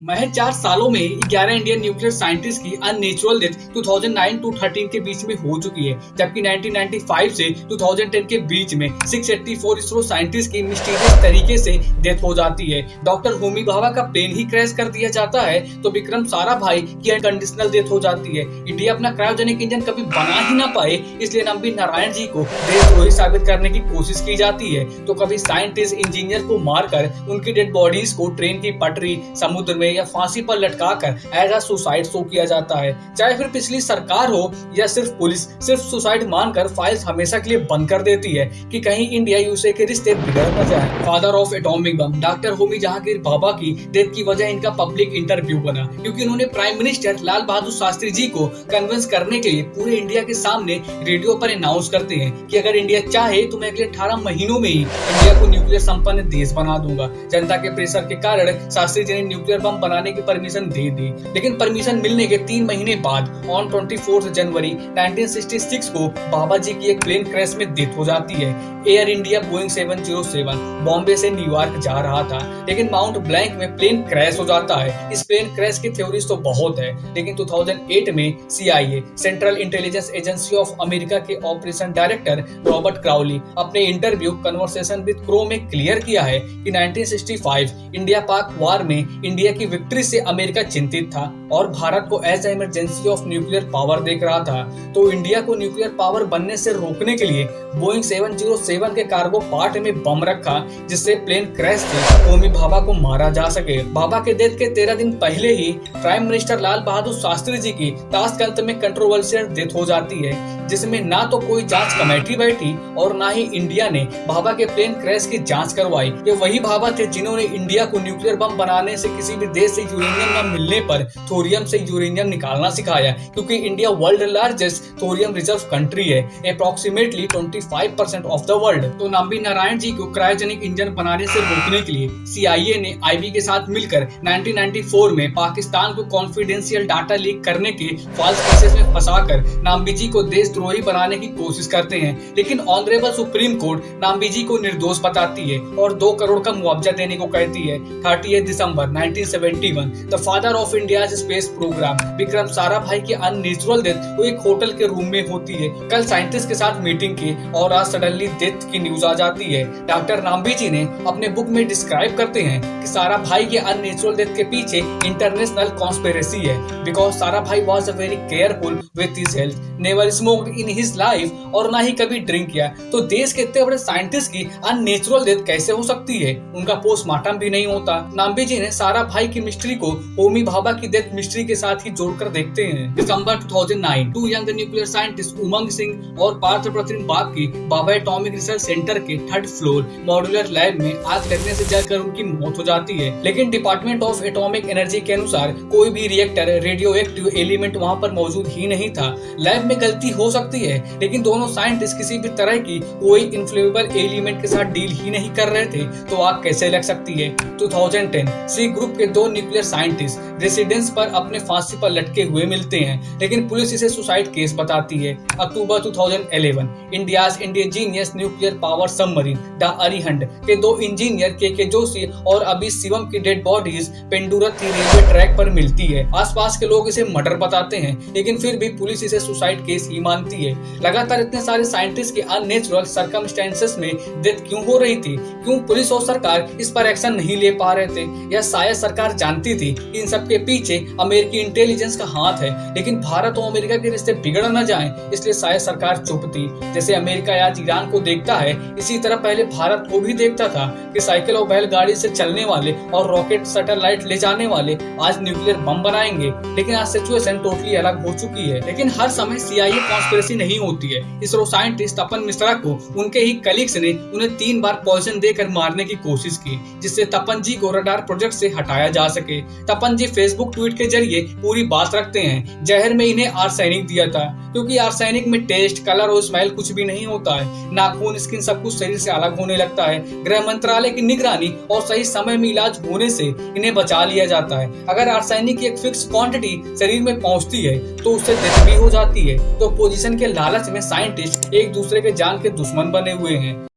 महज 4 सालों में 11 इंडियन न्यूक्लियर साइंटिस्ट की अननेचुरल डेथ 2009 टू 13 के बीच में हो चुकी है, जबकि 1995 से 2010 के बीच में 684 इसरो साइंटिस्ट की मिस्टीरियस तरीके से डेथ हो जाती है। डॉक्टर होमी भाभा का प्लेन ही क्रैश कर दिया जाता है तो विक्रम साराभाई की अनकंडीशनल डेथ हो जाती है। इंडिया अपना क्रायोजेनिक इंजन कभी बना ही ना पाए, इसलिए नंबी नारायण जी को देशद्रोही साबित करने की कोशिश की जाती है। तो कभी साइंटिस्ट इंजीनियर को मारकर उनकी डेड बॉडीज को ट्रेन की पटरी, समुद्र में या फांसी पर लटकाकर एज अ सुसाइड शो किया जाता है। चाहे फिर पिछली सरकार हो या सिर्फ पुलिस, सिर्फ सुसाइड मानकर फाइल्स हमेशा के लिए बंद कर देती है कि कहीं इंडिया यूएसए के रिश्ते बिगड़ न जाए। Father of atomic bomb doctor Homi Jahangir Bhabha की डेथ की वजह इनका पब्लिक इंटरव्यू बना, क्योंकि उन्होंने प्राइम मिनिस्टर लाल बहादुर शास्त्री जी को कन्विंस करने के लिए पूरे इंडिया के सामने रेडियो पर अनाउंस करते हैं कि अगर इंडिया चाहे तो मैं अगले 18 महीनों में ही इंडिया को न्यूक्लियर संपन्न देश बना दूंगा। जनता के प्रेशर के कारण शास्त्री जी ने न्यूक्लियर बम बनाने की परमिशन दे दी, लेकिन परमिशन मिलने के 3 महीने बाद ऑन 24 जनवरी 1966 को बाबा जी की एक प्लेन क्रैश में डेथ हो जाती है। एयर इंडिया बोइंग 707 बॉम्बे से न्यूयॉर्क जा रहा था, लेकिन माउंट ब्लैंक में प्लेन क्रैश हो जाता है। इस प्लेन क्रैश की थ्योरीज तो बहुत है, लेकिन 2008 में CIA central intelligence agency of America के ऑपरेशन डायरेक्टर रॉबर्ट क्राउली अपने इंटरव्यू कन्वर्सेशन विद क्रो में क्लियर किया है कि 1965 इंडिया पाक वार में इंडिया की विक्ट्री से अमेरिका चिंतित था और भारत को as a emergency of nuclear power देख रहा था। तो इंडिया को न्यूक्लियर पावर बनने से रोकने के लिए बोइंग 707 के कार्गो पार्ट में बम रखा, जिससे प्लेन क्रैश से होमी भाभा को मारा जा सके। भाभा के डेथ के 13 दिन पहले ही प्राइम मिनिस्टर लाल बहादुर शास्त्री जी की ताशकंद में कंट्रोवर्शियल डेथ हो जाती है, जिसमें ना तो कोई जांच कमेटी बैठी और ना ही इंडिया ने भाभा के प्लेन क्रैश की जांच करवाई। ये वही भाभा थे जिन्होंने इंडिया को न्यूक्लियर बम बनाने से किसी भी देश से यूरेनियम न मिलने पर थोरियम से यूरेनियम निकालना सिखाया, क्योंकि India world largest thorium reserve country है, अप्रोक्सीमेटली 25% ऑफ द वर्ल्ड। तो नंबी नारायण जी को क्रायोजेनिक इंजन बनाने से रोकने के लिए CIA ने IB के साथ मिलकर 1994 में पाकिस्तान को कॉन्फिडेंशियल डाटा लीक करने के फॉल्स केसेस में फंसाकर नाम्बी जी को देशद्रोही बनाने की कोशिश करते हैं, लेकिन ऑनरेबल सुप्रीम कोर्ट नाम्बी जी को निर्दोष बताती है और 2 करोड़ का मुआवजा देने को कहती है। 30 दिसंबर 1971 the father of India's space programme Vikram Sarabhai की अननेचुरल डेथ वो एक होटल के रूम में होती है। कल साइंटिस्ट के साथ मीटिंग की और आज सडनली डेथ की न्यूज आ जाती है। डॉक्टर नाम्बी जी ने अपने बुक में डिस्क्राइब करते हैं कि साराभाई के अननेचुरल डेथ के पीछे इंटरनेशनल कॉन्स्पिरेसी है, because Sarabhai was a very careful with his health, never smoked in his life और ना ही कभी ड्रिंक किया। तो देश के इतने बड़े साइंटिस्ट की अननेचुरल डेथ कैसे हो सकती है? उनका पोस्टमार्टम भी नहीं होता। नाम्बी जी ने साराभाई की मिस्ट्री को होमी भाभा की डेथ मिस्ट्री के साथ ही जोड़कर देखते हैं। दिसंबर 2009 2 यंग न्यूक्लियर साइंटिस्ट उमंग सिंह और पार्थ प्रतिम बाग की भाभा एटॉमिक रिसर्च सेंटर के 3rd फ्लोर मॉड्यूलर लैब में आग लगने से जलकर उनकी मौत हो जाती है, लेकिन डिपार्टमेंट ऑफ एटॉमिक एनर्जी के अनुसार कोई भी रिएक्टर रेडियो एक्टिव एलिमेंट वहाँ पर मौजूद ही नहीं था। लैब में गलती हो सकती है, लेकिन दोनों साइंटिस्ट किसी भी तरह की कोई इन्फ्लेमेबल एलिमेंट के साथ डील ही नहीं कर रहे थे, तो आग कैसे लग सकती है? 2010 सी ग्रुप के 2 न्यूक्लियर साइंटिस्ट रेसिडेंस पर अपने फांसी पर लटके हुए मिलते हैं, लेकिन पुलिस इसे सुसाइड केस बताती है। October 2011 India's indigenous nuclear power submarine the Arihant के 2 इंजीनियर के जोशी और अभी शिवम की dead bodies Pendurthi railway track पर मिलती है। आसपास के लोग इसे मर्डर बताते हैं, लेकिन फिर भी पुलिस इसे सुसाइड केस ही मानती है। लगातार इतने सारे साइंटिस्ट के अननेचुरल सर्कमस्टेंसेस में डेथ क्यों हो रही थी? क्यों पुलिस और सरकार इस पर एक्शन नहीं ले पा रहे थे? या शायद सरकार जानती थी इन सब के पीछे अमेरिकी इंटेलिजेंस का हाथ है, लेकिन भारत और अमेरिका के रिश्ते बिगड़ न जाएं, इसलिए शायद सरकार चुप थी। जैसे अमेरिका आज ईरान को देखता है, इसी तरह पहले भारत को भी देखता था कि साइकिल और बैलगाड़ी से चलने वाले और रॉकेट सैटेलाइट ले जाने वाले आज न्यूक्लियर बम बनाएंगे, लेकिन आज सिचुएशन टोटली अलग हो चुकी है। लेकिन हर समय CIA कॉन्स्पिरेसी नहीं होती है। इसरो साइंटिस्ट तपन मिश्रा को उनके ही कलीग्स ने उन्हें 3 बार पॉइजन देकर मारने की कोशिश की, जिससे तपन जी को रडार प्रोजेक्ट से हटाया जा सके। तपन जी फेसबुक ट्वीट के जरिए पूरी बात रखते हैं। जहर में इन्हें आर्सेनिक दिया था, क्योंकि आर्सेनिक में टेस्ट, कलर और स्मेल कुछ भी नहीं होता है। नाखून, स्किन सब कुछ शरीर से अलग होने लगता है। गृह मंत्रालय की निगरानी और सही समय में इलाज होने से इन्हें बचा लिया जाता है। अगर आर्सेनिक की एक फिक्स क्वांटिटी शरीर में पहुंचती है तो उससे डेथ भी हो जाती है। तो पोजीशन के लालच में साइंटिस्ट एक दूसरे के जान के दुश्मन बने हुए हैं।